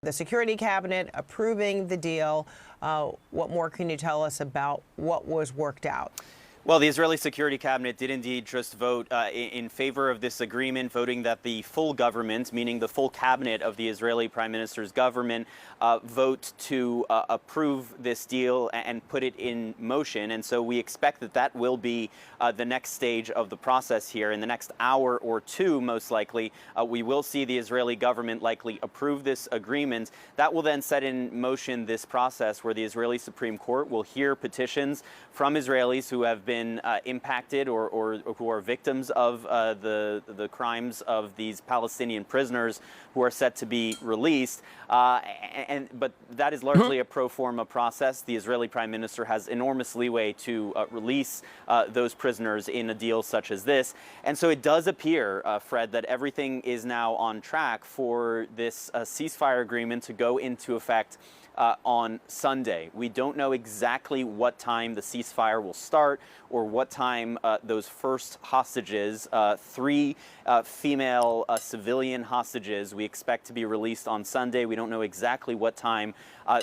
The Security Cabinet approving the deal. What more can you tell us about what was worked out? Well, the Israeli Security Cabinet did indeed just vote in favor of this agreement, voting that the full government, meaning the full cabinet of the Israeli Prime Minister's government, vote to approve this deal and put it in motion. And so we expect that that will be the next stage of the process here. In the next hour or two, most likely, we will see the Israeli government likely approve this agreement. That will then set in motion this process where the Israeli Supreme Court will hear petitions from Israelis who have been impacted or who are victims of the crimes of these Palestinian prisoners who are set to be released. But that is largely a pro forma process. The Israeli Prime Minister has enormous leeway to release those prisoners in a deal such as this. And so it does appear, Fred, that everything is now on track for this ceasefire agreement to go into effect on Sunday. We don't know exactly what time the ceasefire will start or what time those first hostages, three female civilian hostages, we expect to be released on Sunday. We don't know exactly what time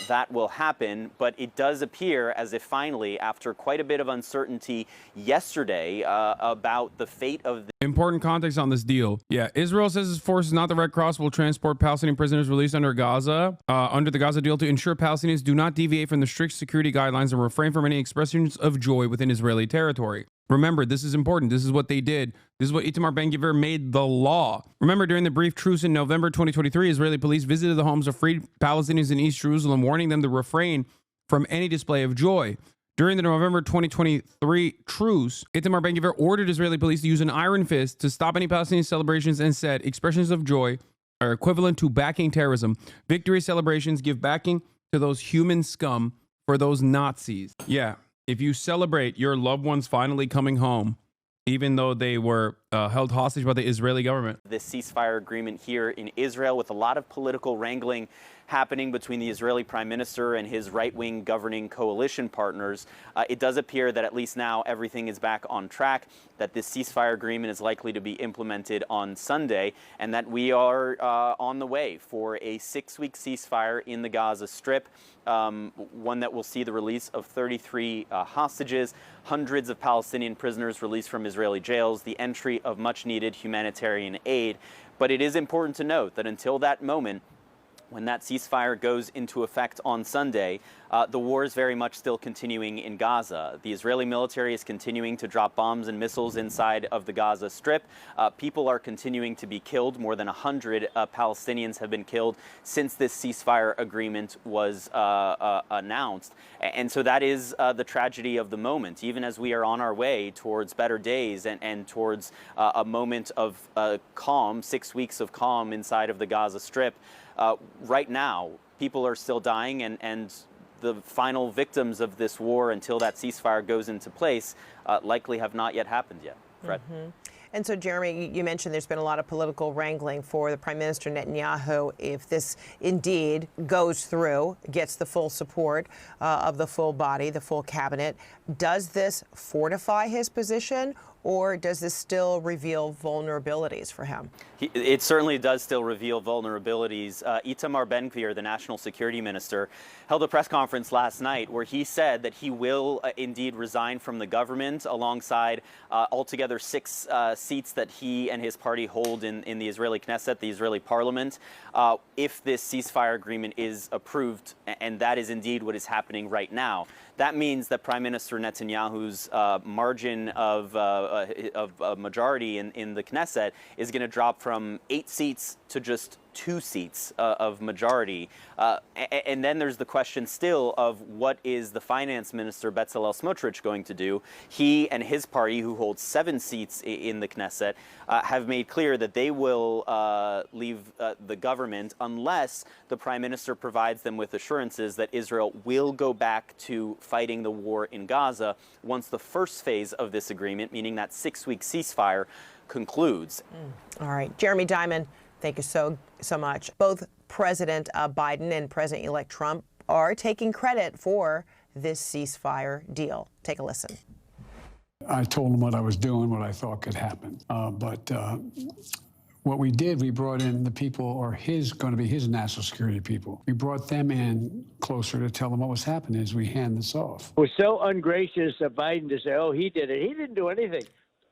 that will happen, but it does appear as if finally, after quite a bit of uncertainty yesterday about the fate of the important context on this deal. Yeah, Israel says its forces, not the Red Cross, will transport Palestinian prisoners released under the Gaza deal to ensure Palestinians do not deviate from the strict security guidelines and refrain from any expressions of joy within Israeli territory. Remember, this is important. This is what they did. This is what Itamar Ben-Gvir made the law. Remember, during the brief truce in November 2023, Israeli police visited the homes of freed Palestinians in East Jerusalem, warning them to refrain from any display of joy. During the November 2023 truce, Itamar Ben-Gvir ordered Israeli police to use an iron fist to stop any Palestinian celebrations and said expressions of joy are equivalent to backing terrorism. Victory celebrations give backing to those human scum for those Nazis. Yeah, if you celebrate your loved ones finally coming home, even though they were held hostage by the Israeli government. This ceasefire agreement here in Israel, with a lot of political wrangling happening between the Israeli Prime Minister and his right-wing governing coalition partners, it does appear that at least now everything is back on track, that this ceasefire agreement is likely to be implemented on Sunday, and that we are on the way for a 6-week ceasefire in the Gaza Strip, one that will see the release of 33 hostages, hundreds of Palestinian prisoners released from Israeli jails, the entry of much-needed humanitarian aid. But it is important to note that until that moment, when that ceasefire goes into effect on Sunday, the war is very much still continuing in Gaza. The Israeli military is continuing to drop bombs and missiles inside of the Gaza Strip. People are continuing to be killed. More than 100 Palestinians have been killed since this ceasefire agreement was announced. And so that is the tragedy of the moment. Even as we are on our way towards better days and towards a moment of calm, 6 weeks of calm inside of the Gaza Strip, right now, people are still dying, and the final victims of this war, until that ceasefire goes into place, likely have not yet happened yet. Fred? And so, Jeremy, you mentioned there's been a lot of political wrangling for the Prime Minister Netanyahu. If this indeed goes through, gets the full support of the full body, the full cabinet, does this fortify his position, or does this still reveal vulnerabilities for him? It certainly does still reveal vulnerabilities. Itamar Ben-Gvir, the national security minister, held a press conference last night where he said that he will indeed resign from the government alongside altogether 6 seats that he and his party hold in the Israeli Knesset, the Israeli parliament, if this ceasefire agreement is approved, and that is indeed what is happening right now. That means that Prime Minister Netanyahu's margin of majority in the Knesset is going to drop from 8 seats to just 2 seats of majority. And then there's the question still of what is the finance minister, Bezalel Smotrich, going to do? He and his party, who holds 7 seats in the Knesset, have made clear that they will leave the government unless the prime minister provides them with assurances that Israel will go back to fighting the war in Gaza once the first phase of this agreement, meaning that 6-week ceasefire, concludes. All right. Jeremy Diamond, thank you so much. Both President Biden and President-elect Trump are taking credit for this ceasefire deal. Take a listen. I told them what I was doing, what I thought could happen. But what we did, we brought in the people, or going to be his national security people. We brought them in closer to tell them what was happening as we hand this off. It was so ungracious of Biden to say, oh, he did it. He didn't do anything.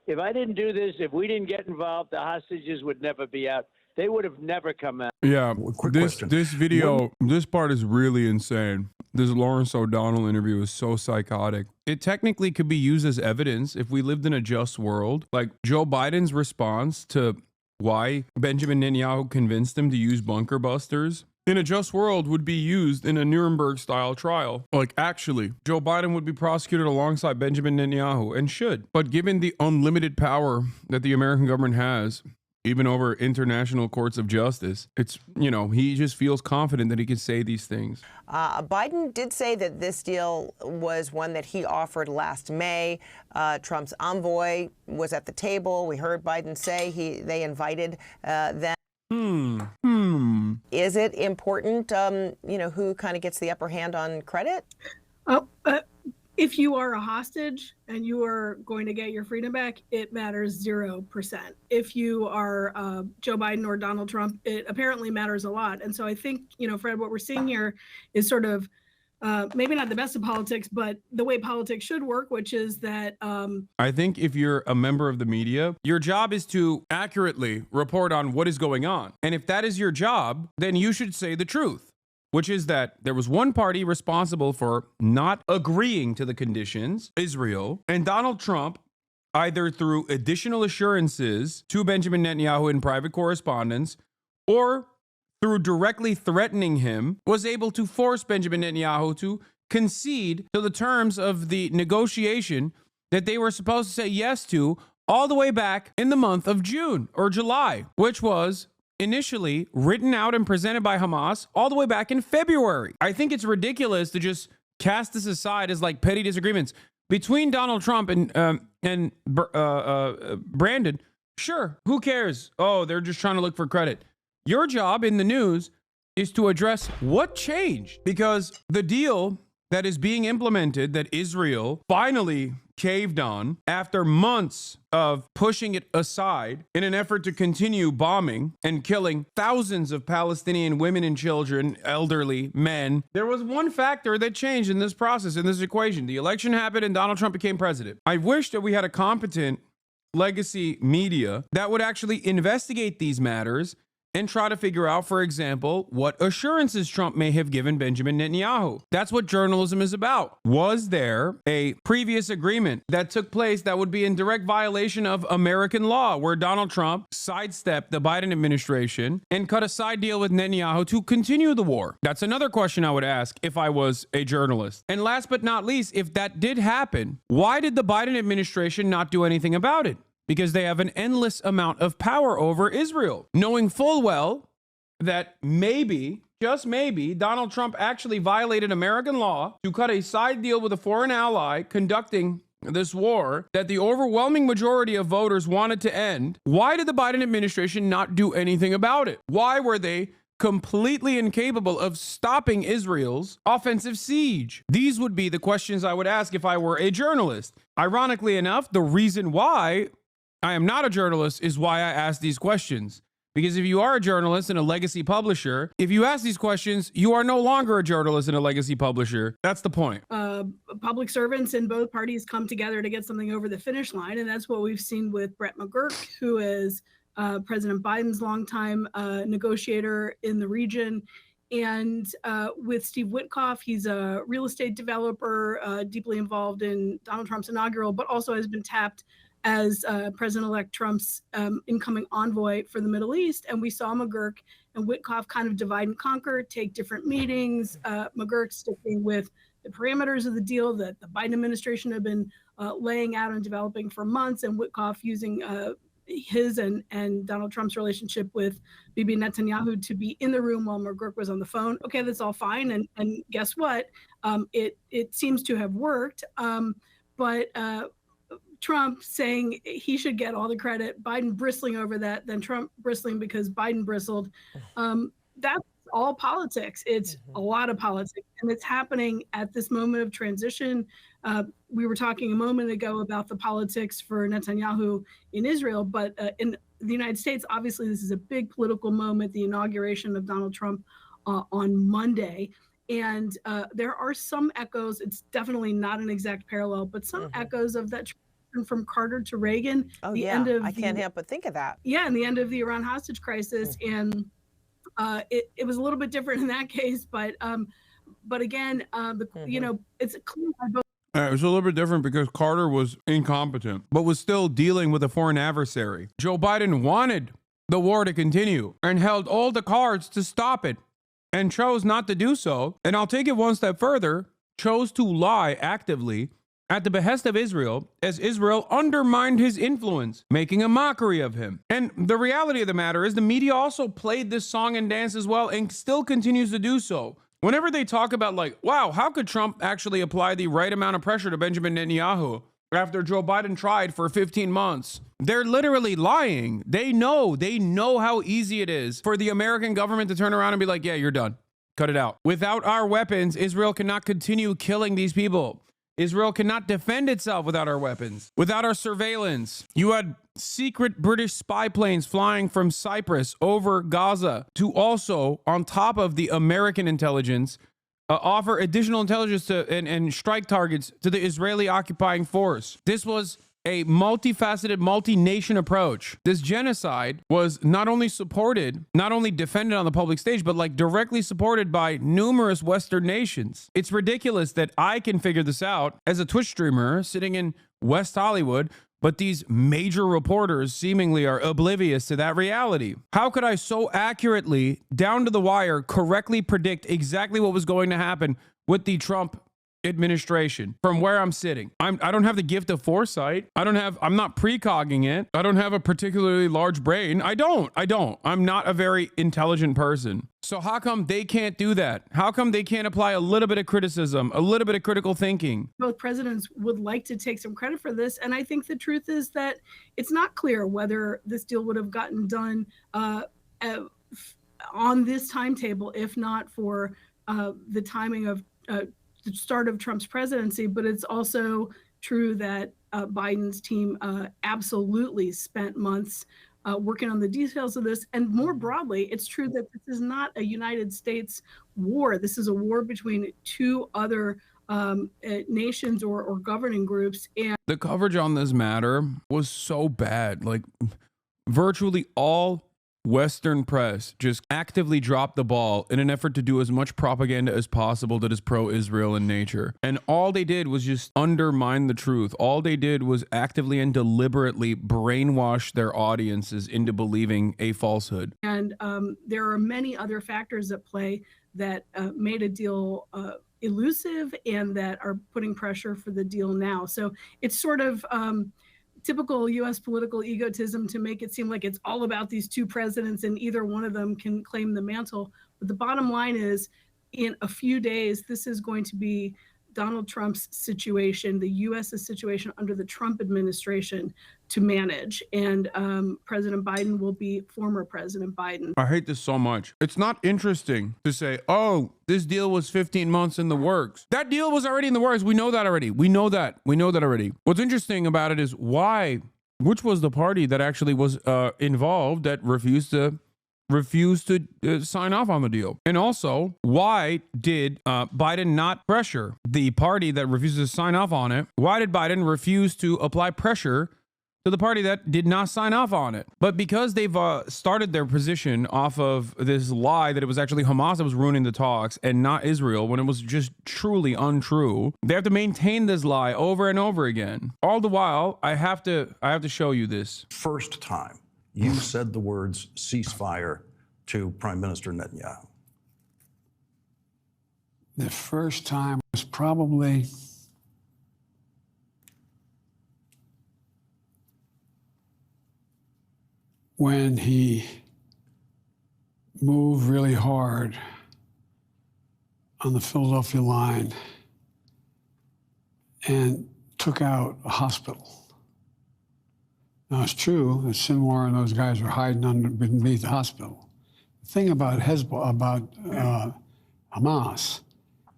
If I didn't do this, if we didn't get involved, the hostages would never be out. They would have never come out. Yeah, question. this video, this part is really insane. This Lawrence O'Donnell interview is so psychotic. It technically could be used as evidence if we lived in a just world. Like Joe Biden's response to why Benjamin Netanyahu convinced him to use bunker busters in a just world would be used in a Nuremberg-style trial. Like, actually, Joe Biden would be prosecuted alongside Benjamin Netanyahu, and should. But given the unlimited power that the American government has, even over international courts of justice, it's, you know, he just feels confident that he can say these things. Biden did say that this deal was one that he offered last May. Trump's envoy was at the table. We heard Biden say they invited them. Is it important, you know, who kind of gets the upper hand on credit? If you are a hostage and you are going to get your freedom back, it matters 0%. If you are Joe Biden or Donald Trump, it apparently matters a lot. And so I think, you know, Fred, what we're seeing here is sort of maybe not the best of politics, but the way politics should work, which is that I think if you're a member of the media, your job is to accurately report on what is going on. And if that is your job, then you should say the truth, which is that there was one party responsible for not agreeing to the conditions, Israel, and Donald Trump, either through additional assurances to Benjamin Netanyahu in private correspondence or through directly threatening him, was able to force Benjamin Netanyahu to concede to the terms of the negotiation that they were supposed to say yes to all the way back in the month of June or July, which was initially written out and presented by Hamas all the way back in February. I think it's ridiculous to just cast this aside as like petty disagreements between Donald Trump and Brandon. Sure, who cares? Oh, they're just trying to look for credit. Your job in the news is to address what changed, because the deal that is being implemented that Israel finally caved on after months of pushing it aside in an effort to continue bombing and killing thousands of Palestinian women and children, elderly men. There was one factor that changed in this process, in this equation. The election happened and Donald Trump became president. I wish that we had a competent legacy media that would actually investigate these matters and try to figure out, for example, what assurances Trump may have given Benjamin Netanyahu. That's what journalism is about. Was there a previous agreement that took place that would be in direct violation of American law, where Donald Trump sidestepped the Biden administration and cut a side deal with Netanyahu to continue the war? That's another question I would ask if I was a journalist. And last but not least, if that did happen, why did the Biden administration not do anything about it? Because they have an endless amount of power over Israel, knowing full well that maybe, just maybe, Donald Trump actually violated American law to cut a side deal with a foreign ally conducting this war that the overwhelming majority of voters wanted to end. Why did the Biden administration not do anything about it? Why were they completely incapable of stopping Israel's offensive siege? These would be the questions I would ask if I were a journalist. Ironically enough, the reason why I am not a journalist is why I ask these questions. Because if you are a journalist and a legacy publisher, if you ask these questions, you are no longer a journalist and a legacy publisher. That's the point. Public servants in both parties come together to get something over the finish line. And that's what we've seen with Brett McGurk, who is President Biden's longtime negotiator in the region. And with Steve Witkoff, he's a real estate developer, deeply involved in Donald Trump's inaugural, but also has been tapped as President-elect Trump's incoming envoy for the Middle East. And we saw McGurk and Witkoff kind of divide and conquer, take different meetings. McGurk sticking with the parameters of the deal that the Biden administration had been laying out and developing for months, and Witkoff using his and Donald Trump's relationship with Bibi Netanyahu to be in the room while McGurk was on the phone. Okay, that's all fine. And guess what? It seems to have worked. But Trump saying he should get all the credit, Biden bristling over that, then Trump bristling because Biden bristled. That's all politics. It's a lot of politics, and it's happening at this moment of transition. We were talking a moment ago about the politics for Netanyahu in Israel, but in the United States, obviously, this is a big political moment, the inauguration of Donald Trump on Monday. And there are some echoes, it's definitely not an exact parallel, but some echoes of that transition from Carter to Reagan. Oh, the yeah. end of I can't help but think of that. Yeah, and the end of the Iran hostage crisis. And it was a little bit different in that case. But again, you know, it's clear by both. It was a little bit different because Carter was incompetent, but was still dealing with a foreign adversary. Joe Biden wanted the war to continue and held all the cards to stop it and chose not to do so. And I'll take it one step further, chose to lie actively at the behest of Israel as Israel undermined his influence, making a mockery of him. And the reality of the matter is the media also played this song and dance as well and still continues to do so. Whenever they talk about like, wow, how could Trump actually apply the right amount of pressure to Benjamin Netanyahu after Joe Biden tried for 15 months? They're literally lying. They know how easy it is for the American government to turn around and be like, yeah, you're done. Cut it out. Without our weapons, Israel cannot continue killing these people. Israel cannot defend itself without our weapons, without our surveillance. You had secret British spy planes flying from Cyprus over Gaza to also, on top of the American intelligence, offer additional intelligence to and strike targets to the Israeli occupying force. This was a multifaceted, multi-nation approach. This genocide was not only supported, not only defended on the public stage, but like directly supported by numerous Western nations. It's ridiculous that I can figure this out as a Twitch streamer sitting in West Hollywood, but these major reporters seemingly are oblivious to that reality. How could I so accurately, down to the wire, correctly predict exactly what was going to happen with the Trump administration from where I'm sitting? I don't have the gift of foresight. I'm not precogging it. I don't have a particularly large brain. I don't. I'm not a very intelligent person. So how come they can't do that? How come they can't apply a little bit of criticism, a little bit of critical thinking? Both presidents would like to take some credit for this. And I think the truth is that it's not clear whether this deal would have gotten done on this timetable, if not for the timing of the start of Trump's presidency. But it's also true that Biden's team absolutely spent months working on the details of this. And more broadly, it's true that this is not a United States war. This is a war between two other nations or governing groups. And the coverage on this matter was so bad. Like virtually all Western press just actively dropped the ball in an effort to do as much propaganda as possible that is pro-Israel in nature. And all they did was just undermine the truth. All they did was actively and deliberately brainwash their audiences into believing a falsehood. And there are many other factors at play that made a deal elusive and that are putting pressure for the deal now. So it's sort of typical U.S. political egotism to make it seem like it's all about these two presidents and either one of them can claim the mantle. But the bottom line is, in a few days, this is going to be Donald Trump's situation, the U.S.'s situation under the Trump administration to manage. And President Biden will be former President Biden. I hate this so much. It's not interesting to say, oh, this deal was 15 months in the works. That deal was already in the works. We know that already. We know that already. What's interesting about it is which was the party that actually was involved that refused to sign off on the deal? And also, why did Biden not pressure the party that refused to sign off on it? Why did Biden refuse to apply pressure to the party that did not sign off on it? But because they've started their position off of this lie that it was actually Hamas that was ruining the talks and not Israel, when it was just truly untrue, they have to maintain this lie over and over again. All the while, I have to show you this. First time you said the words ceasefire to Prime Minister Netanyahu? The first time was probably when he moved really hard on the Philadelphia line and took out a hospital. Now, it's true that Sinwar and those guys were hiding beneath the hospital. The thing about Hamas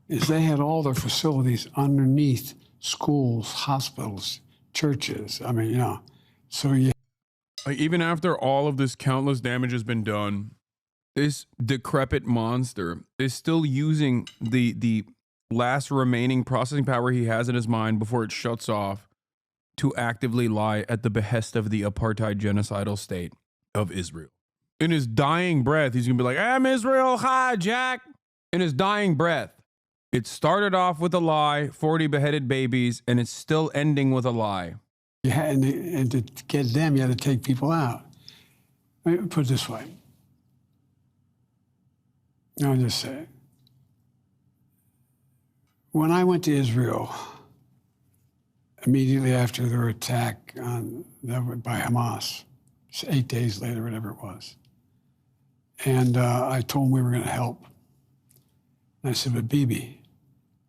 is they had all their facilities underneath schools, hospitals, churches. I mean, so you Like, even after all of this countless damage has been done, this decrepit monster is still using the last remaining processing power he has in his mind before it shuts off to actively lie at the behest of the apartheid genocidal state of Israel. In his dying breath, he's gonna be like, I'm Israel, hi, Jack. In his dying breath. It started off with a lie, 40 beheaded babies, and it's still ending with a lie. Yeah, and to get them, you had to take people out. Let me put it this way. I'll just say, when I went to Israel, immediately after their attack by Hamas, 8 days later, whatever it was, and I told them we were going to help. And I said, but Bibi,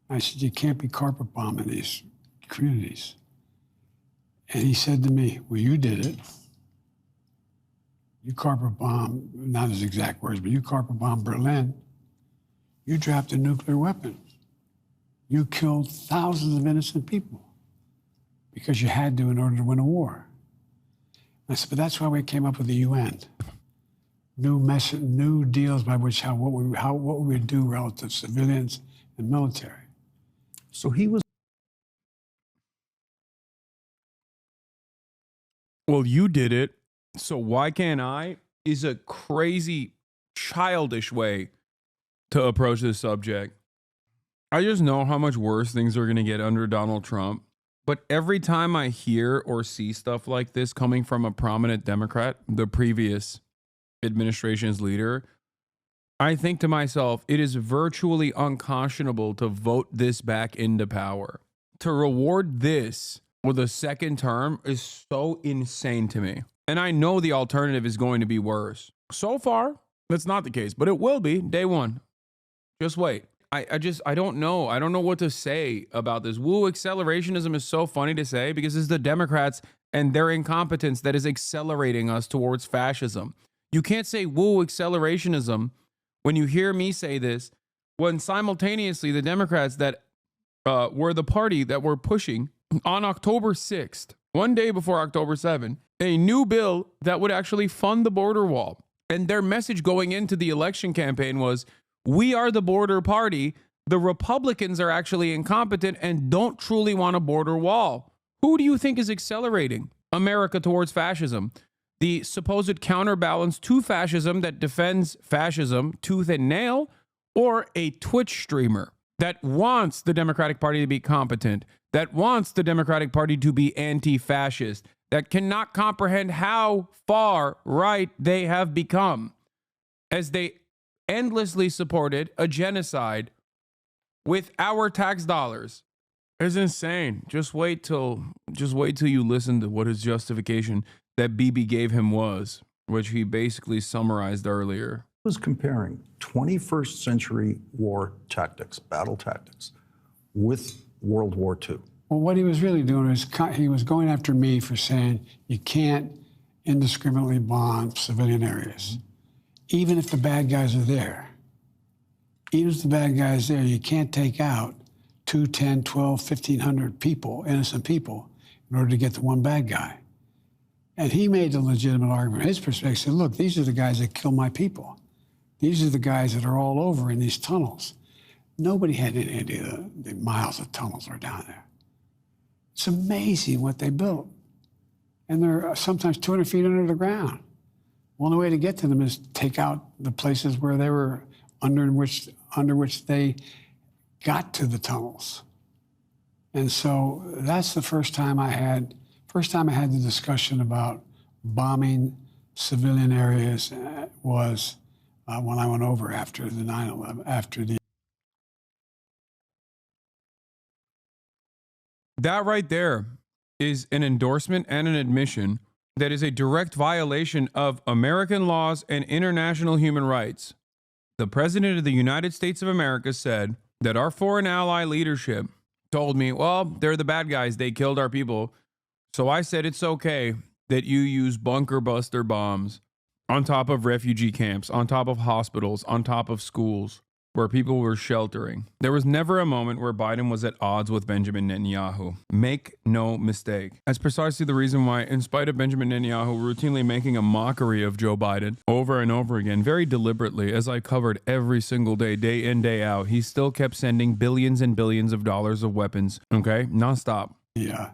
I said, you can't be carpet bombing these communities. And he said to me, well, you did it. You carpet bomb, not his exact words, but you carpet bomb Berlin. You dropped a nuclear weapon. You killed thousands of innocent people because you had to in order to win a war. I said, but that's why we came up with the UN. New deals by which what we would do relative to civilians and military. So he was. Well, you did it, so why can't I? Is a crazy, childish way to approach this subject. I just know how much worse things are going to get under Donald Trump. But every time I hear or see stuff like this coming from a prominent Democrat, the previous administration's leader, I think to myself, it is virtually unconscionable to vote this back into power. To reward this with a second term is so insane to me. And I know the alternative is going to be worse. So far, that's not the case, but it will be day one. Just wait. I don't know. I don't know what to say about this. Woo, accelerationism is so funny to say because it's the Democrats and their incompetence that is accelerating us towards fascism. You can't say woo, accelerationism when you hear me say this, when simultaneously the Democrats that were the party that were pushing on October 6th, one day before October 7th, a new bill that would actually fund the border wall. And their message going into the election campaign was, we are the border party. The Republicans are actually incompetent and don't truly want a border wall. Who do you think is accelerating America towards fascism? The supposed counterbalance to fascism that defends fascism tooth and nail, or a Twitch streamer that wants the Democratic Party to be competent, that wants the Democratic Party to be anti-fascist, that cannot comprehend how far right they have become as they endlessly supported a genocide with our tax dollars. It's insane. Just wait till you listen to what his justification that Bibi gave him was, which he basically summarized earlier. Was comparing 21st century war tactics, battle tactics, with World War II. Well, what he was really doing is he was going after me for saying you can't indiscriminately bomb civilian areas, even if the bad guys are there. Even if the bad guys are there, you can't take out 2, 10, 12, 1,500 people, innocent people, in order to get the one bad guy. And he made the legitimate argument. His perspective said, look, these are the guys that kill my people. These are the guys that are all over in these tunnels. Nobody had any idea the miles of tunnels are down there. It's amazing what they built. And they're sometimes 200 feet under the ground. Well, the way to get to them is take out the places where they were under which they got to the tunnels. And so that's the first time I had the discussion about bombing civilian areas was when I went over after the 9/11, after the. That right there is an endorsement and an admission that is a direct violation of American laws and international human rights. The President of the United States of America said that our foreign ally leadership told me, well, they're the bad guys. They killed our people. So I said it's okay that you use bunker buster bombs on top of refugee camps, on top of hospitals, on top of schools. where people were sheltering. There was never a moment where Biden was at odds with Benjamin Netanyahu. Make no mistake. That's precisely the reason why, in spite of Benjamin Netanyahu routinely making a mockery of Joe Biden over and over again, very deliberately, as I covered every single day, day in, day out, he still kept sending billions and billions of dollars of weapons, okay? Nonstop. Yeah,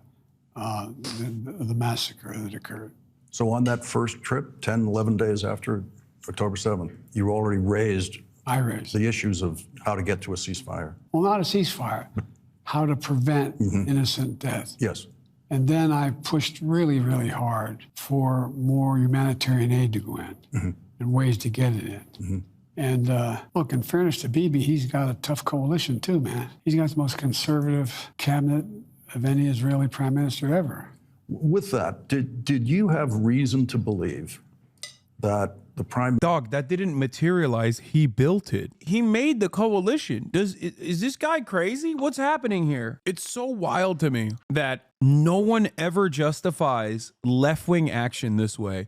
the massacre that occurred. So on that first trip, 10, 11 days after October 7th, you already raised the issues of how to get to a ceasefire. Well, not a ceasefire, how to prevent innocent death. Yes. And then I pushed really, really hard for more humanitarian aid to go in and ways to get it in. And look, in fairness to Bibi, he's got a tough coalition too, man. He's got the most conservative cabinet of any Israeli prime minister ever. With that, did you have reason to believe that the prime... Dog, that didn't materialize. He built it. He made the coalition. Is this guy crazy? What's happening here? It's so wild to me that no one ever justifies left-wing action this way.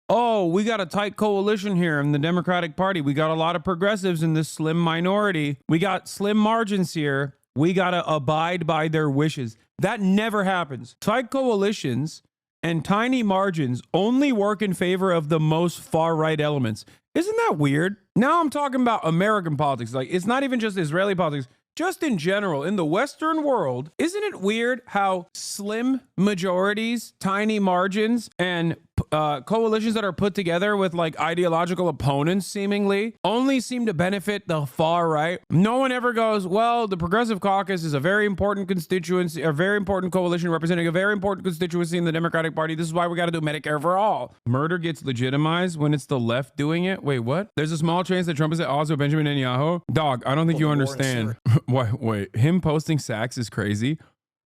Oh, we got a tight coalition here in the Democratic Party. We got a lot of progressives in this slim minority. We got slim margins here. We got to abide by their wishes. That never happens. Tight coalitions and tiny margins only work in favor of the most far-right elements. Isn't that weird? Now I'm talking about American politics. Like, it's not even just Israeli politics. Just in general, in the Western world, isn't it weird how slim majorities, tiny margins, and coalitions that are put together with like ideological opponents seemingly only seem to benefit the far right? No one ever goes, well, the Progressive Caucus is a very important constituency, a very important coalition representing a very important constituency in the Democratic Party. This is why we got to do Medicare for all. Murder gets legitimized when it's the left doing it. Wait, what? There's a small chance that Trump is at odds with Benjamin Netanyahu? Dog, I don't think you understand. Wait, him posting sacks is crazy,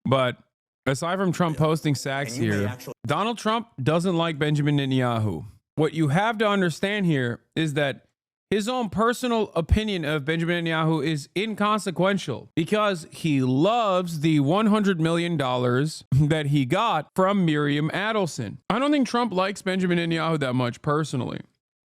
but aside from Trump posting sacks here, Donald Trump doesn't like Benjamin Netanyahu. What you have to understand here is that his own personal opinion of Benjamin Netanyahu is inconsequential because he loves the $100 million that he got from Miriam Adelson. I don't think Trump likes Benjamin Netanyahu that much personally.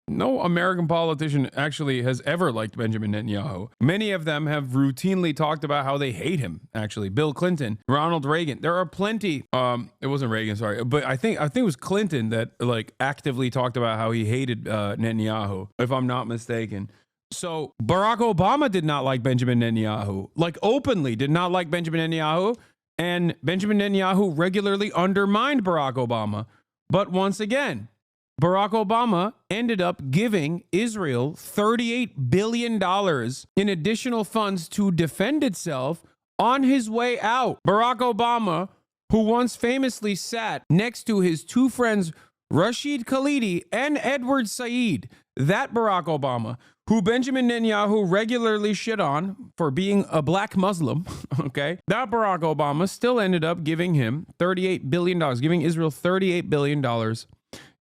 No American politician actually has ever liked Benjamin Netanyahu. Many of them have routinely talked about how they hate him, actually. Bill Clinton, Ronald Reagan. There are plenty. It wasn't Reagan, sorry. But I think it was Clinton that like actively talked about how he hated Netanyahu, if I'm not mistaken. So Barack Obama did not like Benjamin Netanyahu, like openly did not like Benjamin Netanyahu. And Benjamin Netanyahu regularly undermined Barack Obama. But once again, Barack Obama ended up giving Israel $38 billion in additional funds to defend itself on his way out. Barack Obama, who once famously sat next to his two friends, Rashid Khalidi and Edward Said, that Barack Obama, who Benjamin Netanyahu regularly shit on for being a black Muslim, okay? That Barack Obama still ended up giving him $38 billion, giving Israel $38 billion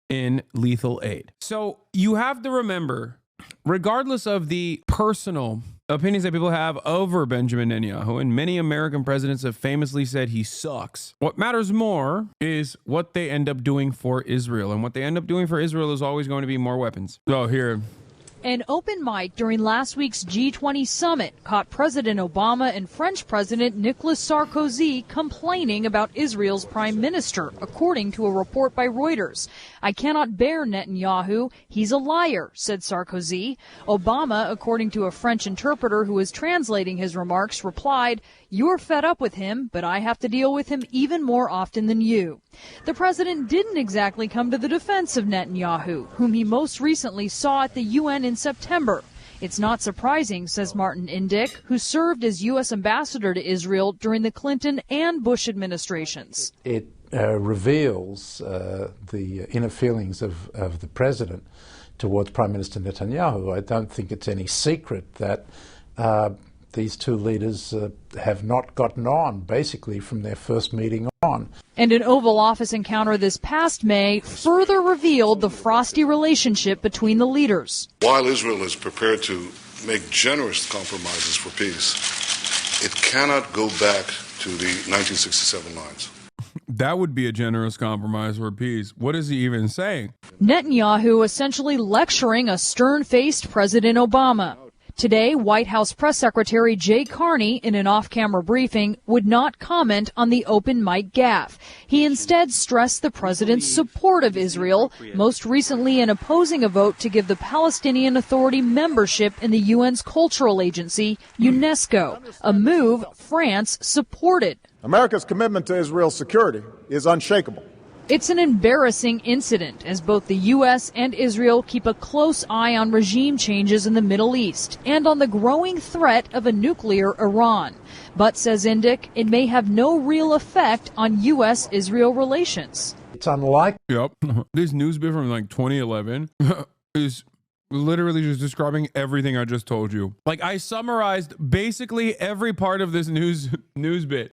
in lethal aid. So you have to remember, regardless of the personal opinions that people have over Benjamin Netanyahu, and many American presidents have famously said he sucks, what matters more is what they end up doing for Israel. And what they end up doing for Israel is always going to be more weapons. So here. An open mic during last week's G20 summit caught President Obama and French President Nicolas Sarkozy complaining about Israel's prime minister, according to a report by Reuters. I cannot bear Netanyahu. He's a liar, said Sarkozy. Obama, according to a French interpreter who was translating his remarks, replied, you're fed up with him, but I have to deal with him even more often than you. The president didn't exactly come to the defense of Netanyahu, whom he most recently saw at the UN in September. It's not surprising, says Martin Indyk, who served as U.S. ambassador to Israel during the Clinton and Bush administrations. It reveals the inner feelings of the president towards Prime Minister Netanyahu. I don't think it's any secret that these two leaders have not gotten on, basically, from their first meeting on. And an Oval Office encounter this past May further revealed the frosty relationship between the leaders. While Israel is prepared to make generous compromises for peace, it cannot go back to the 1967 lines. That would be a generous compromise for peace. What is he even saying? Netanyahu essentially lecturing a stern-faced President Obama. Today, White House Press Secretary Jay Carney, in an off-camera briefing, would not comment on the open mic gaffe. He instead stressed the president's support of Israel, most recently in opposing a vote to give the Palestinian Authority membership in the UN's cultural agency, UNESCO, a move France supported. America's commitment to Israel's security is unshakable. It's an embarrassing incident as both the U.S. and Israel keep a close eye on regime changes in the Middle East and on the growing threat of a nuclear Iran. But, says Indyk, it may have no real effect on U.S.-Israel relations. It's unlikely. Yep. This news bit from like 2011 is literally just describing everything I just told you. Like, I summarized basically every part of this news bit.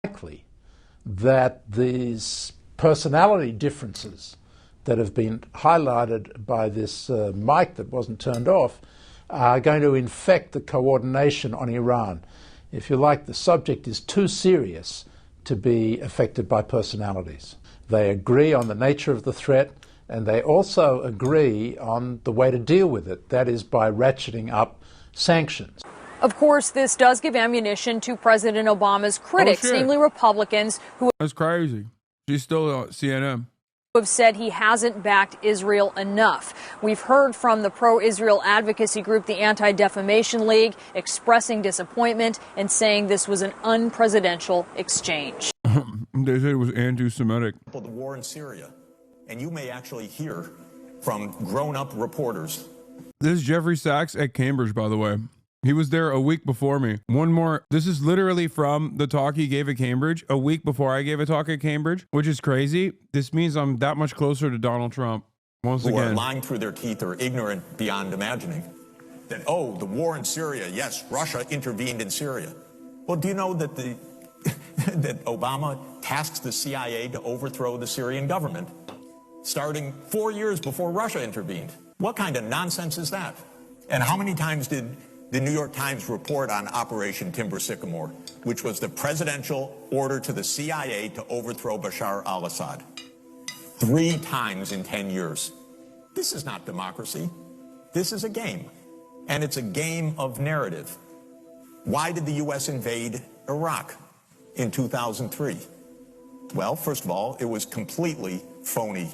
That these personality differences that have been highlighted by this mic that wasn't turned off are going to infect the coordination on Iran. If you like, the subject is too serious to be affected by personalities. They agree on the nature of the threat, and they also agree on the way to deal with it, that is by ratcheting up sanctions. Of course, this does give ammunition to President Obama's critics, namely Republicans, who That's crazy. She's still on CNN. have said he hasn't backed Israel enough. We've heard from the pro-Israel advocacy group, the Anti-Defamation League, expressing disappointment and saying this was an unpresidential exchange. They said it was anti-Semitic. The war in Syria, and you may actually hear from grown-up reporters. This is Jeffrey Sachs at Cambridge, by the way. He was there a week before me. One more. This is literally from the talk he gave at Cambridge a week before I gave a talk at Cambridge, which is crazy. This means I'm that much closer to Donald Trump. Once who again, are lying through their teeth or ignorant beyond imagining that, oh, the war in Syria, yes, Russia intervened in Syria. Well, do you know that that Obama tasked the CIA to overthrow the Syrian government starting 4 years before Russia intervened? What kind of nonsense is that? And how many times did the New York Times report on Operation Timber Sycamore, which was the presidential order to the CIA to overthrow Bashar al-Assad? 3 times in 10 years. This is not democracy. This is a game. And it's a game of narrative. Why did the U.S. invade Iraq in 2003? Well, first of all, it was completely phony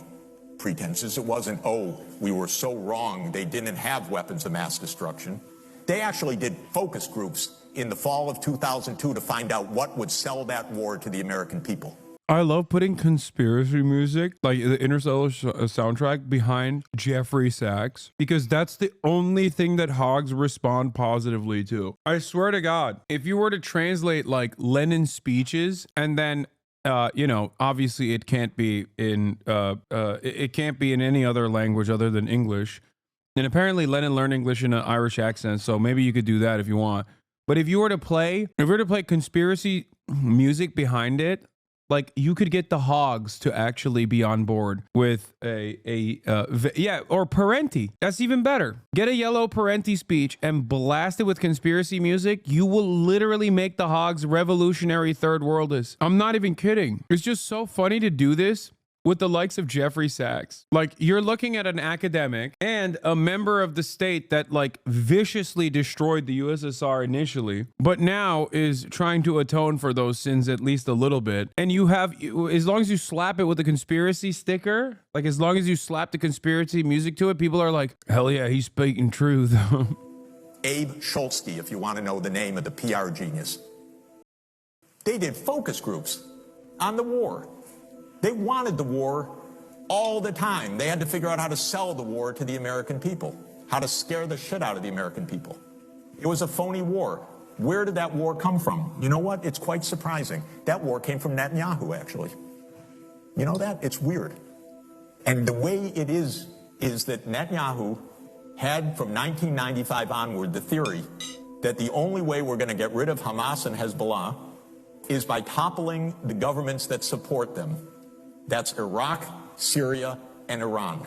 pretenses. It wasn't, oh, we were so wrong, they didn't have weapons of mass destruction. They actually did focus groups in the fall of 2002 to find out what would sell that war to the American people. I love putting conspiracy music, like the Interstellar soundtrack, behind Jeffrey Sachs, because that's the only thing that hogs respond positively to. I swear to God, if you were to translate like Lenin's speeches and then obviously it can't be in any other language other than English. And apparently Lenin learned English in an Irish accent, so maybe you could do that if you want. But if you were to play conspiracy music behind it, like you could get the hogs to actually be on board with or Parenti. That's even better. Get a yellow Parenti speech and blast it with conspiracy music. You will literally make the hogs revolutionary third worldists. I'm not even kidding. It's just so funny to do this with the likes of Jeffrey Sachs. Like, you're looking at an academic and a member of the state that like viciously destroyed the USSR initially, but now is trying to atone for those sins at least a little bit. And you have, as long as you slap it with a conspiracy sticker, like as long as you slap the conspiracy music to it, people are like, hell yeah, he's speaking truth. Abe Schultzke, if you want to know the name of the PR genius. They did focus groups on the war. They wanted the war all the time. They had to figure out how to sell the war to the American people, how to scare the shit out of the American people. It was a phony war. Where did that war come from? You know what? It's quite surprising. That war came from Netanyahu, actually. You know that? It's weird. And the way it is that Netanyahu had from 1995 onward the theory that the only way we're going to get rid of Hamas and Hezbollah is by toppling the governments that support them. That's Iraq, Syria, and Iran.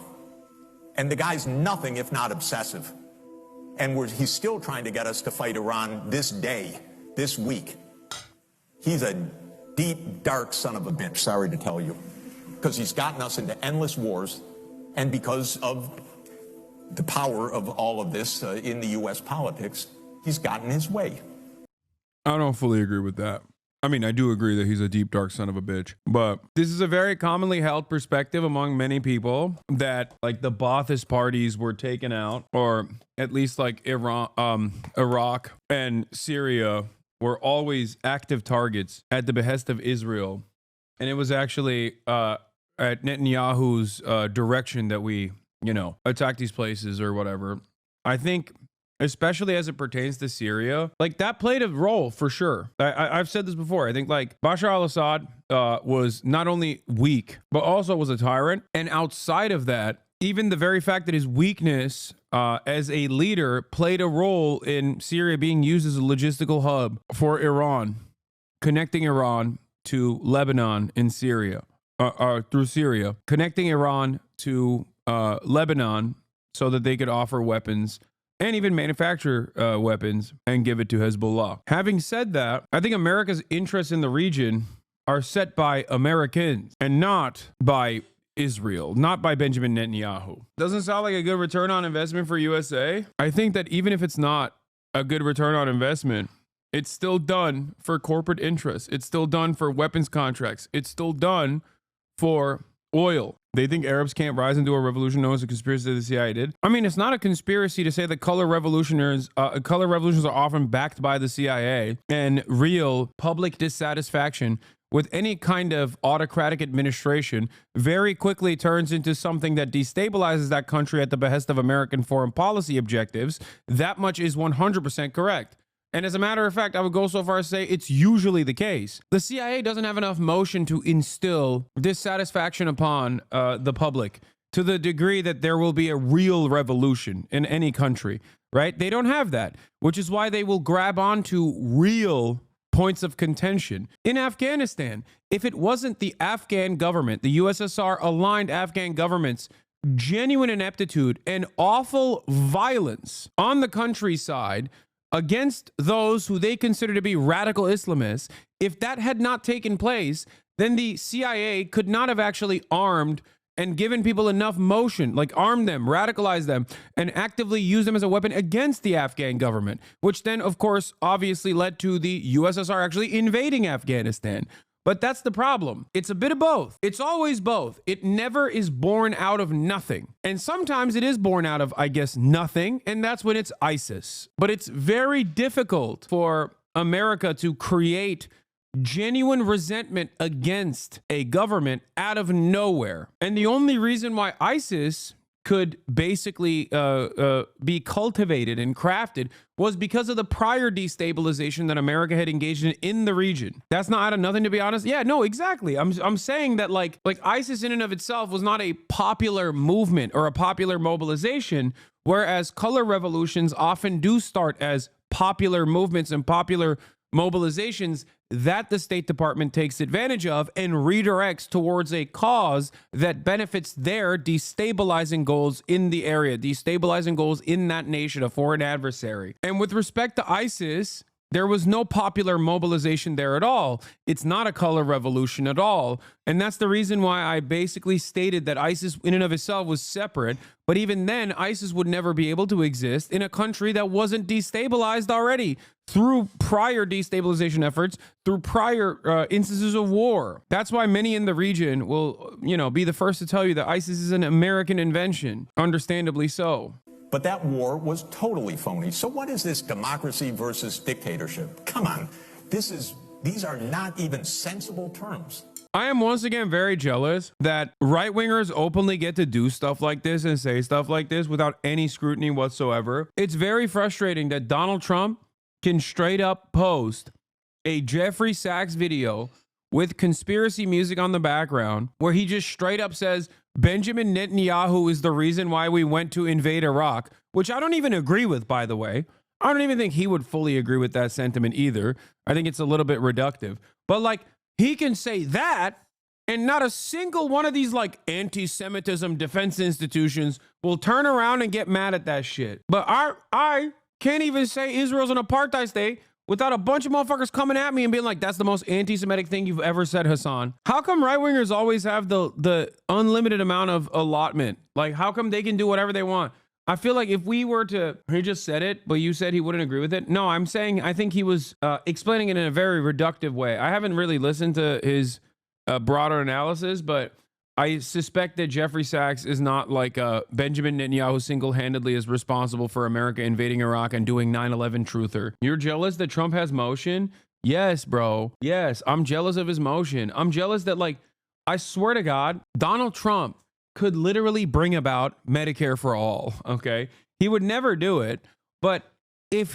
And the guy's nothing if not obsessive. And he's still trying to get us to fight Iran this day, this week. He's a deep, dark son of a bitch, sorry to tell you, because he's gotten us into endless wars, and because of the power of all of this in the U.S. politics, he's gotten his way. I don't fully agree with that. I mean, I do agree that he's a deep, dark son of a bitch, but this is a very commonly held perspective among many people that like the Ba'athist parties were taken out, or at least like Iraq and Syria were always active targets at the behest of Israel. And it was actually at Netanyahu's direction that we, attacked these places or whatever. I think, especially as it pertains to Syria, like that played a role for sure. I've said this before. I think like Bashar al-Assad was not only weak, but also was a tyrant. And outside of that, even the very fact that his weakness as a leader played a role in Syria being used as a logistical hub for Iran, connecting Iran to Lebanon in Syria, through Syria, connecting Iran to Lebanon so that they could offer weapons and even manufacture weapons and give it to Hezbollah. Having said that, I think America's interests in the region are set by Americans and not by Israel, not by Benjamin Netanyahu. Doesn't sound like a good return on investment for USA. I think that even if it's not a good return on investment, it's still done for corporate interests. It's still done for weapons contracts. It's still done for oil. They think Arabs can't rise and do a revolution known as a conspiracy that the CIA did. I mean, it's not a conspiracy to say that color revolutions are often backed by the CIA, and real public dissatisfaction with any kind of autocratic administration very quickly turns into something that destabilizes that country at the behest of American foreign policy objectives. That much is 100% correct. And as a matter of fact, I would go so far as to say it's usually the case. The CIA doesn't have enough motion to instill dissatisfaction upon the public to the degree that there will be a real revolution in any country, right? They don't have that, which is why they will grab onto real points of contention. In Afghanistan, if it wasn't the Afghan government, the USSR aligned Afghan government's genuine ineptitude and awful violence on the countryside against those who they consider to be radical Islamists, if that had not taken place, then the CIA could not have actually armed and given people enough motion, like arm them, radicalize them, and actively use them as a weapon against the Afghan government, which then, of course, obviously led to the USSR actually invading Afghanistan. But that's the problem. It's a bit of both. It's always both. It never is born out of nothing. And sometimes it is born out of, I guess, nothing. And that's when it's ISIS. But it's very difficult for America to create genuine resentment against a government out of nowhere. And the only reason why ISIS could basically be cultivated and crafted was because of the prior destabilization that America had engaged in the region. That's not out of nothing, to be honest. Yeah, no, exactly. I'm saying that like ISIS in and of itself was not a popular movement or a popular mobilization, whereas color revolutions often do start as popular movements and popular mobilizations that the State Department takes advantage of and redirects towards a cause that benefits their destabilizing goals in the area, destabilizing goals in that nation, a foreign adversary. And with respect to ISIS, there was no popular mobilization there at all. It's not a color revolution at all. And that's the reason why I basically stated that ISIS in and of itself was separate. But even then, ISIS would never be able to exist in a country that wasn't destabilized already through prior destabilization efforts, through prior instances of war. That's why many in the region will, be the first to tell you that ISIS is an American invention, understandably so. But that war was totally phony. So what is this democracy versus dictatorship? Come on. These are not even sensible terms. I am once again very jealous that right-wingers openly get to do stuff like this and say stuff like this without any scrutiny whatsoever. It's very frustrating that Donald Trump can straight up post a Jeffrey Sachs video with conspiracy music on the background where he just straight up says Benjamin Netanyahu is the reason why we went to invade Iraq, which I don't even agree with, by the way. I don't even think he would fully agree with that sentiment either. I think it's a little bit reductive. But he can say that, and not a single one of these anti-Semitism defense institutions will turn around and get mad at that shit. But I can't even say Israel's an apartheid state without a bunch of motherfuckers coming at me and being like, that's the most anti-Semitic thing you've ever said, Hasan. How come right-wingers always have the unlimited amount of allotment? How come they can do whatever they want? I feel like if we were to, he just said it, but you said he wouldn't agree with it. No, I'm saying I think he was explaining it in a very reductive way. I haven't really listened to his broader analysis, but I suspect that Jeffrey Sachs is not like Benjamin Netanyahu single-handedly is responsible for America invading Iraq and doing 9/11 truther. You're jealous that Trump has motion? Yes, bro. Yes, I'm jealous of his motion. I'm jealous that, like, I swear to God, Donald Trump could literally bring about Medicare for all, okay? He would never do it, but if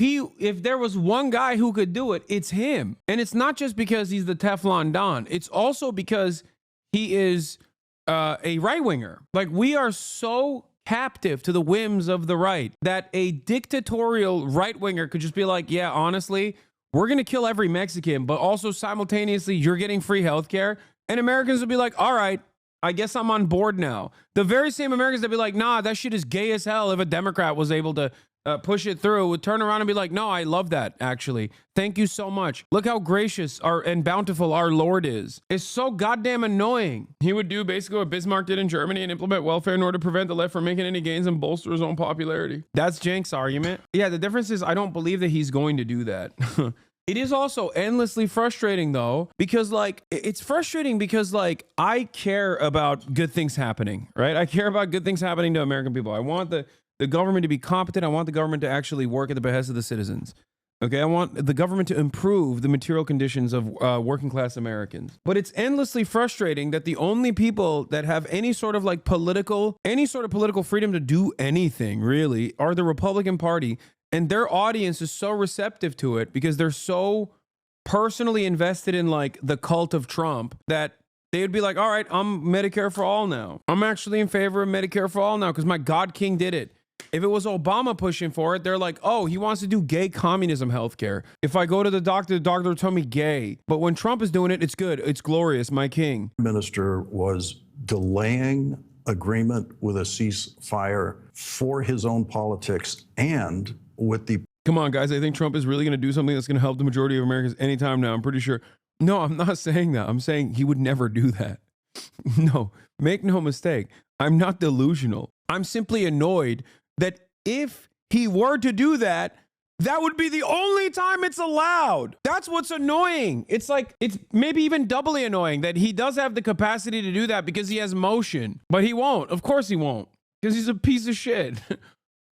there was one guy who could do it, it's him. And it's not just because he's the Teflon Don. It's also because he is a right-winger. Like, we are so captive to the whims of the right that a dictatorial right-winger could just be like, yeah, honestly, we're going to kill every Mexican, but also simultaneously you're getting free healthcare. And Americans would be like, all right, I guess I'm on board now. The very same Americans that be like, nah, that shit is gay as hell. If a Democrat was able to push it through, would turn around and be like, no, I love that, actually. Thank you so much. Look how gracious and bountiful our Lord is. It's so goddamn annoying. He would do basically what Bismarck did in Germany and implement welfare in order to prevent the left from making any gains and bolster his own popularity. That's Cenk's argument. Yeah, the difference is I don't believe that he's going to do that. It is also endlessly frustrating, though, because, like, it's frustrating because, like, I care about good things happening, right? I care about good things happening to American people. I want the government to be competent. I want the government to actually work at the behest of the citizens. Okay, I want the government to improve the material conditions of working class Americans. But it's endlessly frustrating that the only people that have any sort of political freedom to do anything, really, are the Republican Party. And their audience is so receptive to it because they're so personally invested in, like, the cult of Trump that they would be like, all right, I'm Medicare for all now. I'm actually in favor of Medicare for all now because my God King did it. If it was Obama pushing for it, they're like, oh, he wants to do gay communism healthcare. If I go to the doctor will tell me gay. But when Trump is doing it, it's good. It's glorious, my king. The minister was delaying agreement with a ceasefire for his own politics and with the... Come on, guys. I think Trump is really going to do something that's going to help the majority of Americans anytime now. I'm pretty sure. No, I'm not saying that. I'm saying he would never do that. No, make no mistake. I'm not delusional. I'm simply annoyed that if he were to do that, that would be the only time it's allowed. That's what's annoying. It's like, it's maybe even doubly annoying that he does have the capacity to do that because he has motion, but he won't. Of course he won't, because he's a piece of shit.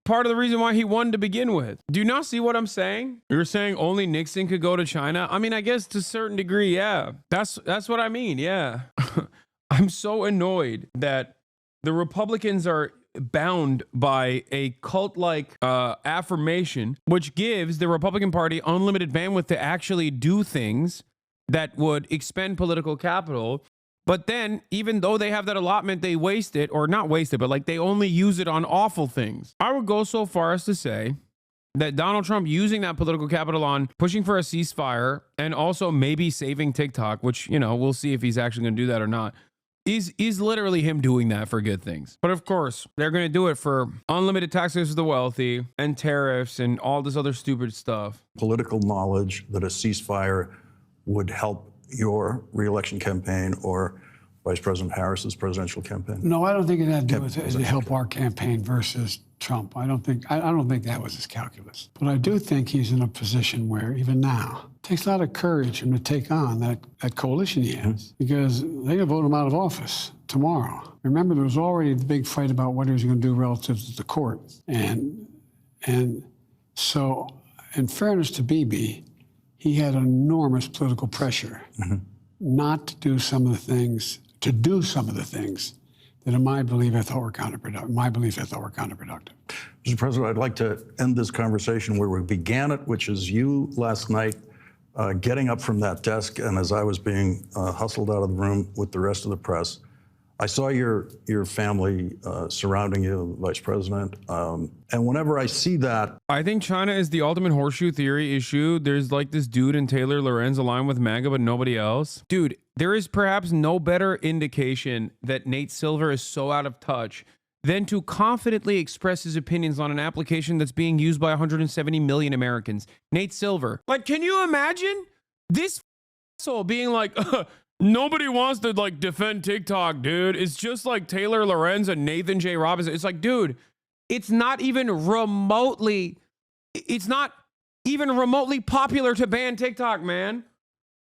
Part of the reason why he won to begin with. Do you not see what I'm saying? You're saying only Nixon could go to China? I mean, I guess to a certain degree, yeah. That's what I mean, yeah. I'm so annoyed that the Republicans are bound by a cult-like affirmation, which gives the Republican Party unlimited bandwidth to actually do things that would expend political capital. But then, even though they have that allotment, they waste it, or not waste it, but like they only use it on awful things. I would go so far as to say that Donald Trump using that political capital on pushing for a ceasefire and also maybe saving TikTok, which, you know, we'll see if he's actually going to do that or not, is literally him doing that for good things. But of course, they're going to do it for unlimited taxes for the wealthy and tariffs and all this other stupid stuff. Political knowledge that a ceasefire would help your reelection campaign or Vice President Harris's presidential campaign? No, I don't think it had to do with it to help our campaign versus Trump. I don't think that was his calculus. But I do think he's in a position where even now it takes a lot of courage for him to take on that coalition he has, because they're going to vote him out of office tomorrow. Remember, there was already the big fight about what he was going to do relative to the court, and so in fairness to Bibi, he had enormous political pressure not to do some of the things, that in my belief I thought were counterproductive. Mr. President, I'd like to end this conversation where we began it, which is you last night getting up from that desk, and as I was being hustled out of the room with the rest of the press, I saw your family surrounding you, Vice President, and whenever I see that... I think China is the ultimate horseshoe theory issue. There's like this dude in Taylor Lorenz aligned with MAGA, but nobody else. Dude, there is perhaps no better indication that Nate Silver is so out of touch than to confidently express his opinions on an application that's being used by 170 million Americans. Nate Silver. Like, can you imagine this asshole being like... Nobody wants to like defend TikTok, dude. It's just like Taylor Lorenz and Nathan J. Robinson. It's like, dude, it's not even remotely popular to ban TikTok, man.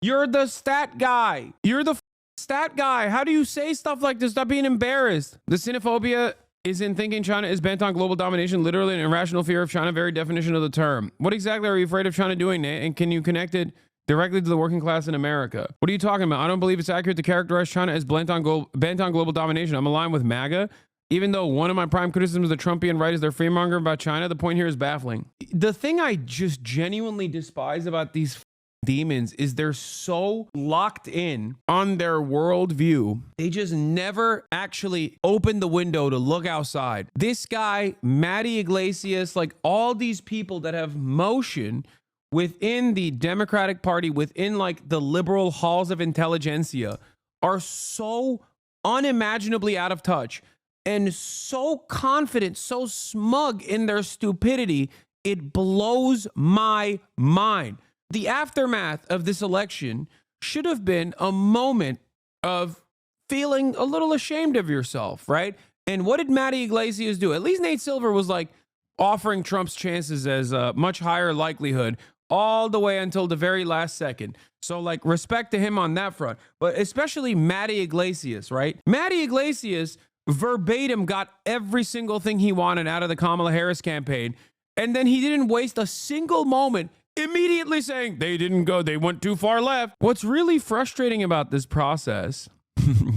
You're the stat guy. You're the stat guy. How do you say stuff like this? Stop being embarrassed. The sinophobia is in thinking China is bent on global domination, literally an irrational fear of China, very definition of the term. What exactly are you afraid of China doing, Nate? And can you connect it directly to the working class in America? What are you talking about? I don't believe it's accurate to characterize China as bent on global domination. I'm aligned with MAGA. Even though one of my prime criticisms of the Trumpian right is their fearmonger about China, the point here is baffling. The thing I just genuinely despise about these demons is they're so locked in on their worldview. They just never actually open the window to look outside. This guy, Matty Iglesias, like all these people that have motion within the Democratic Party, within like the liberal halls of intelligentsia, are so unimaginably out of touch and so confident, so smug in their stupidity, it blows my mind. The aftermath of this election should have been a moment of feeling a little ashamed of yourself, right? And what did Matty Iglesias do? At least Nate Silver was like offering Trump's chances as a much higher likelihood all the way until the very last second. So like respect to him on that front, but especially Matty Iglesias, right? Matty Iglesias verbatim got every single thing he wanted out of the Kamala Harris campaign. And then he didn't waste a single moment immediately saying they didn't go, they went too far left. What's really frustrating about this process,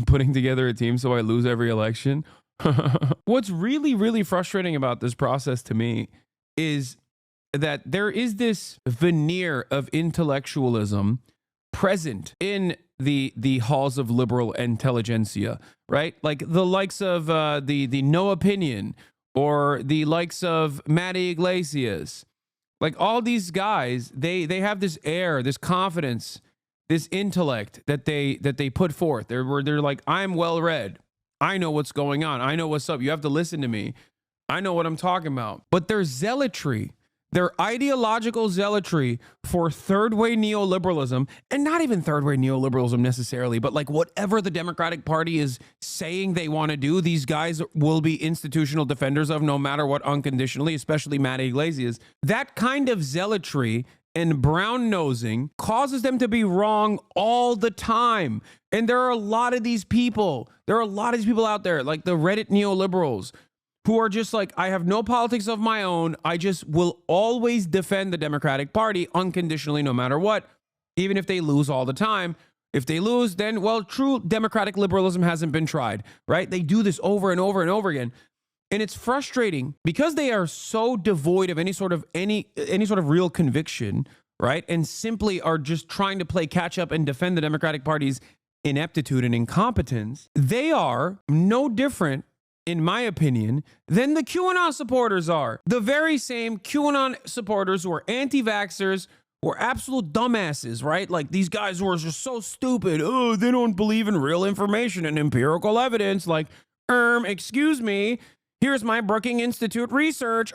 putting together a team so I lose every election. What's really, really frustrating about this process to me is that there is this veneer of intellectualism present in the halls of liberal intelligentsia, right? Like the likes of the No Opinion or the likes of Matty Iglesias. Like all these guys, they have this air, this confidence, this intellect that they put forth. They're like, I'm well read. I know what's going on. I know what's up. You have to listen to me. I know what I'm talking about. But their zealotry, their ideological zealotry for third-way neoliberalism, and not even third-way neoliberalism necessarily, but like whatever the Democratic Party is saying they want to do, these guys will be institutional defenders of no matter what, unconditionally, especially Matty Iglesias. That kind of zealotry and brown-nosing causes them to be wrong all the time. And there are a lot of these people. There are a lot of these people out there, like the Reddit neoliberals, who are just like, I have no politics of my own. I just will always defend the Democratic Party unconditionally, no matter what, even if they lose all the time. If they lose, then, well, true democratic liberalism hasn't been tried, right? They do this over and over and over again. And it's frustrating because they are so devoid of any sort of real conviction, right? And simply are just trying to play catch up and defend the Democratic Party's ineptitude and incompetence. They are no different, in my opinion, than the QAnon supporters are. The very same QAnon supporters who are anti-vaxxers, who are absolute dumbasses, right? Like these guys who are just so stupid. Oh, they don't believe in real information and empirical evidence. Like, excuse me, here's my Brookings Institute research.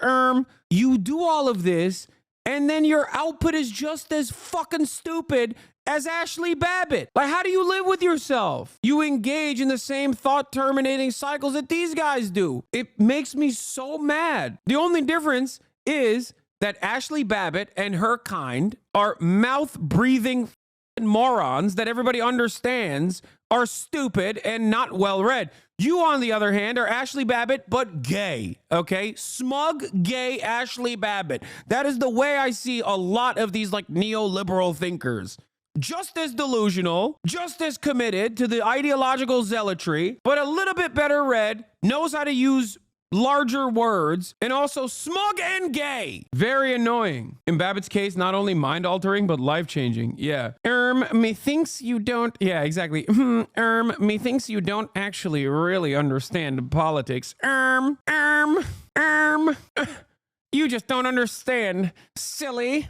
You do all of this, and then your output is just as fucking stupid as Ashley Babbitt. Like, how do you live with yourself? You engage in the same thought-terminating cycles that these guys do. It makes me so mad. The only difference is that Ashley Babbitt and her kind are mouth-breathing morons that everybody understands are stupid and not well-read. You, on the other hand, are Ashley Babbitt, but gay, okay? Smug, gay Ashley Babbitt. That is the way I see a lot of these, like, neoliberal thinkers. Just as delusional, just as committed to the ideological zealotry, but a little bit better read, knows how to use larger words, and also smug and gay. Very annoying. In Babbitt's case, not only mind-altering, but life-changing. Yeah. Methinks you don't... Yeah, exactly. Methinks you don't actually really understand politics. You just don't understand, silly.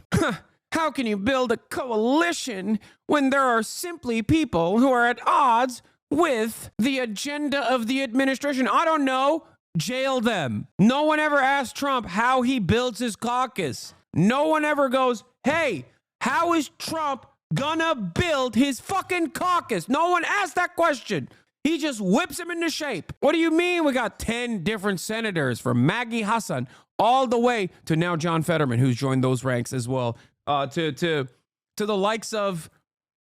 How can you build a coalition when there are simply people who are at odds with the agenda of the administration? I don't know. Jail them. No one ever asked Trump how he builds his caucus. No one ever goes, hey, how is Trump gonna build his fucking caucus? No one asked that question. He just whips him into shape. What do you mean we got 10 different senators from Maggie Hasan all the way to now John Fetterman, who's joined those ranks as well, to the likes of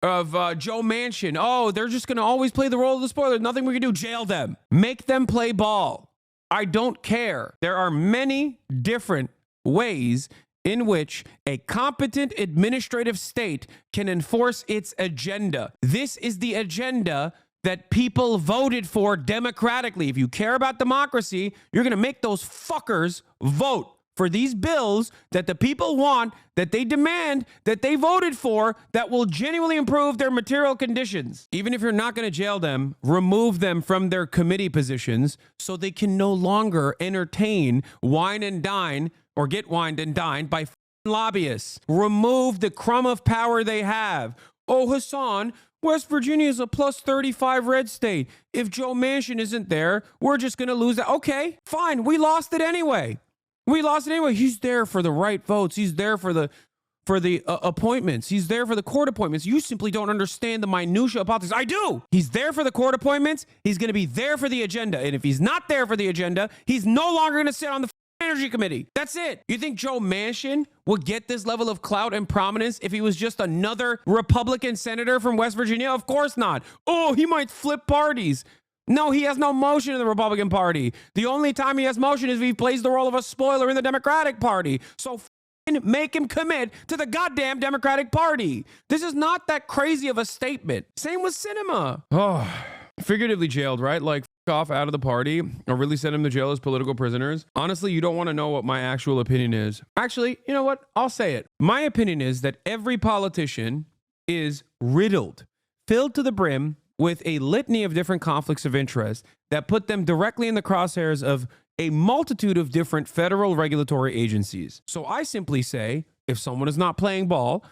Joe Manchin. Oh, they're just going to always play the role of the spoiler. Nothing we can do. Jail them. Make them play ball. I don't care. There are many different ways in which a competent administrative state can enforce its agenda. This is the agenda that people voted for democratically. If you care about democracy, you're going to make those fuckers vote for these bills that the people want, that they demand, that they voted for, that will genuinely improve their material conditions. Even if you're not going to jail them, remove them from their committee positions so they can no longer entertain, wine and dine, or get wined and dined by lobbyists. Remove the crumb of power they have. Oh, Hasan, West Virginia is a plus 35 red state. If Joe Manchin isn't there, we're just going to lose that. Okay, fine. We lost it anyway. He's there for the right votes. He's there for the appointments. He's there for the court appointments. You simply don't understand the minutia of politics. I do. He's there for the court appointments. He's going to be there for the agenda. And if he's not there for the agenda, he's no longer going to sit on the Energy Committee. That's it. You think Joe Manchin would get this level of clout and prominence if he was just another Republican senator from West Virginia? Of course not. Oh, he might flip parties. No, he has no motion in the Republican Party. The only time he has motion is if he plays the role of a spoiler in the Democratic Party. So make him commit to the goddamn Democratic Party. This is not that crazy of a statement. Same with cinema. Oh, figuratively jailed, right? Like off out of the party or really send him to jail as political prisoners. Honestly, you don't want to know what my actual opinion is. Actually, you know what? I'll say it. My opinion is that every politician is riddled, filled to the brim with a litany of different conflicts of interest that put them directly in the crosshairs of a multitude of different federal regulatory agencies. So I simply say, if someone is not playing ball,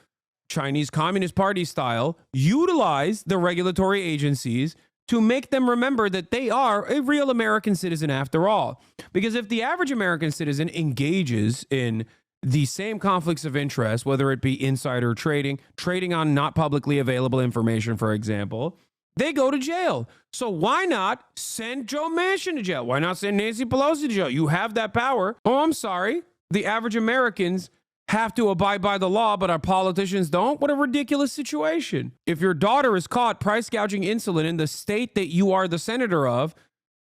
Chinese Communist Party style, utilize the regulatory agencies to make them remember that they are a real American citizen after all. Because if the average American citizen engages in the same conflicts of interest, whether it be insider trading, trading on not publicly available information, for example, they go to jail. So why not send Joe Manchin to jail? Why not send Nancy Pelosi to jail? You have that power. Oh, I'm sorry. The average Americans have to abide by the law, but our politicians don't? What a ridiculous situation. If your daughter is caught price gouging insulin in the state that you are the senator of,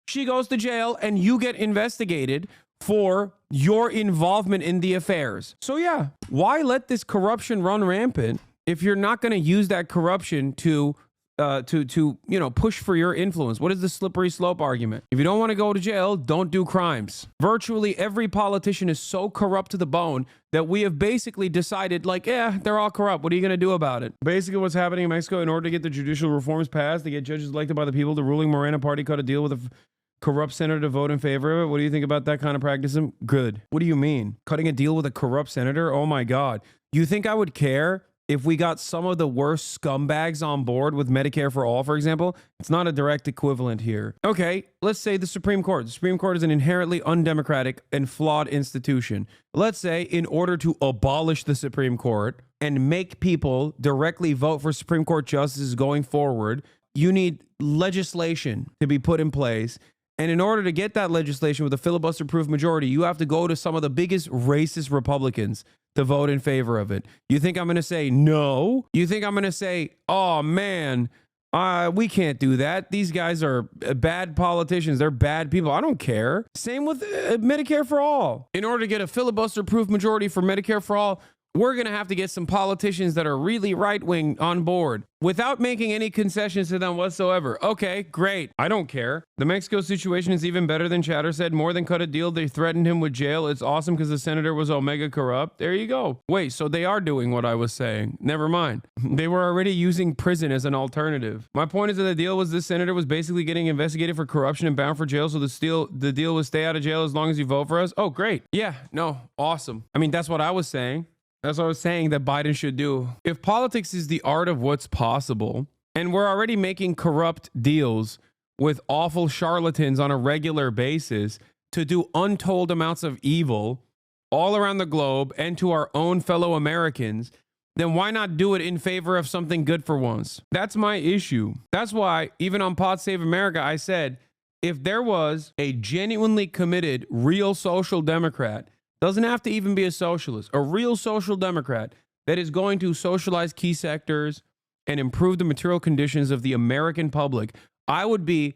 she goes to jail and you get investigated for your involvement in the affairs. So yeah, why let this corruption run rampant if you're not going to use that corruption to push for your influence? What is the slippery slope argument? If you don't want to go to jail, don't do crimes. Virtually every politician is so corrupt to the bone that we have basically decided, like, they're all corrupt. What are you going to do about it? Basically, what's happening in Mexico, in order to get the judicial reforms passed, to get judges elected by the people, the ruling Morena party cut a deal with a corrupt senator to vote in favor of it. What do you think about that kind of pragmatism? Good. What do you mean? Cutting a deal with a corrupt senator? Oh my God. You think I would care if we got some of the worst scumbags on board with Medicare for all, for example? It's not a direct equivalent here. Okay, let's say the Supreme Court. The Supreme Court is an inherently undemocratic and flawed institution. Let's say in order to abolish the Supreme Court and make people directly vote for Supreme Court justices going forward, you need legislation to be put in place. And in order to get that legislation with a filibuster-proof majority, you have to go to some of the biggest racist Republicans to vote in favor of it. You think I'm going to say no? You think I'm going to say, oh man, we can't do that. These guys are bad politicians. They're bad people. I don't care. Same with Medicare for all. In order to get a filibuster-proof majority for Medicare for all, we're going to have to get some politicians that are really right-wing on board without making any concessions to them whatsoever. Okay, great. I don't care. The Mexico situation is even better than Chatter said. More than cut a deal, they threatened him with jail. It's awesome because the senator was omega corrupt. There you go. Wait, so they are doing what I was saying. Never mind. They were already using prison as an alternative. My point is that the deal was this senator was basically getting investigated for corruption and bound for jail, so the deal was stay out of jail as long as you vote for us. Oh, great. Yeah, no, awesome. I mean, that's what I was saying. That's what I was saying that Biden should do. If politics is the art of what's possible, and we're already making corrupt deals with awful charlatans on a regular basis to do untold amounts of evil all around the globe and to our own fellow Americans, then why not do it in favor of something good for once? That's my issue. That's why even on Pod Save America, I said, if there was a genuinely committed, real social democrat, doesn't have to even be a socialist, a real social democrat that is going to socialize key sectors and improve the material conditions of the American public, I would be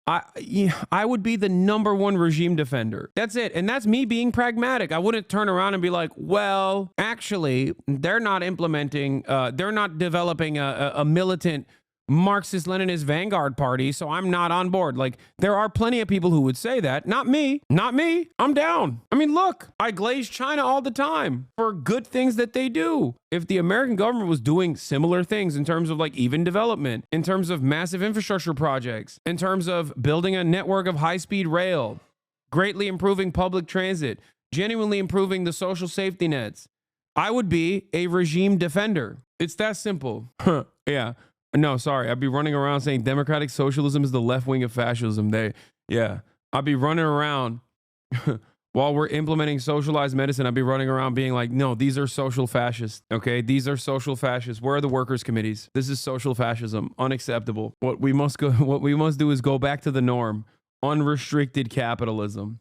the number one regime defender. That's it. And that's me being pragmatic. I wouldn't turn around and be like, well, actually, they're not implementing, they're not developing a militant Marxist-Leninist vanguard party, so I'm not on board. Like, there are plenty of people who would say that. Not me. Not me. I'm down. I mean, look, I glaze China all the time for good things that they do. If the American government was doing similar things in terms of like even development, in terms of massive infrastructure projects, in terms of building a network of high-speed rail, greatly improving public transit, genuinely improving the social safety nets, I would be a regime defender. It's that simple. Yeah. No, sorry. I'd be running around saying democratic socialism is the left wing of fascism. I'd be running around while we're implementing socialized medicine. I'd be running around being like, no, these are social fascists. Okay. These are social fascists. Where are the workers' committees? This is social fascism. Unacceptable. What we must do is go back to the norm. Unrestricted capitalism.